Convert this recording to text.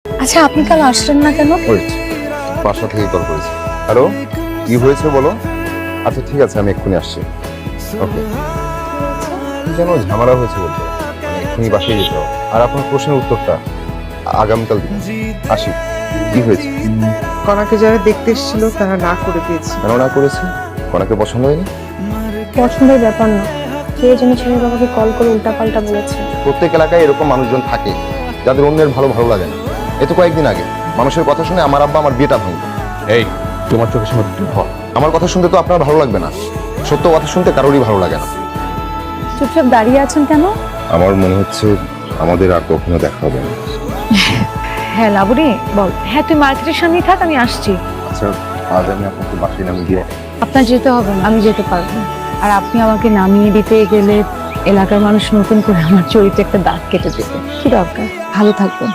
আচ্ছা আপনি কাল আসলেন না কেন? হয়েছে, বাসা থেকে কল করেছি। হ্যালো, কি হয়েছে বলো? আচ্ছা ঠিক আছে, আমি এক্ষুনি আসছি। ওকে। কি যেন ঝামেলা হয়েছে বলতো, মানে এক্ষুনি বাসায় যেতে হবে। আর আপনার প্রশ্নের উত্তরটা আগামীকাল দিব। আসি। কি হয়েছে? কনাকে যারা দেখতে এসেছিল তারা না করে দিয়েছে। কেন না করেছি? কনাকে পছন্দ হয়নি? পছন্দের ব্যাপার না, কে জানি ছেলের বাবাকে কল করে উল্টাপাল্টা বলেছে। প্রত্যেক এলাকায় এরকম মানুষজন থাকে যাদের অন্যের ভালো ভালো লাগে না। এই তো কয়েকদিন আগে মানুষের কথা শুনে আমার আব্বা আমার বিয়েটা ভাঙল। এই, তোমার চোখের সামনে তুই হ। আমার কথা শুনতে তো আপনার ভালো লাগবে না, সত্য কথা শুনতে কারোরই ভালো লাগে না। চুপচাপ দাঁড়িয়ে আছেন কেন? আমার মনে হচ্ছে আমাদের আর কখনো দেখা হবে না। হ্যাঁ লাবণী বল। হ্যাঁ তুই মার্কেটের সামনেই থাক, আমি আসছি। আচ্ছা, আজ আমি আপনাকে বাসায় নামিয়ে দিয়ে আপনার যেতে হবে না, আমি যেতে পারবো। আর আপনি আমাকে নামিয়ে দিতে গেলে এলাকার মানুষ নতুন করে আমার চরিত্রে একটা দাগ কেটে দেবে। কি দরকার? ভালো থাকবেন।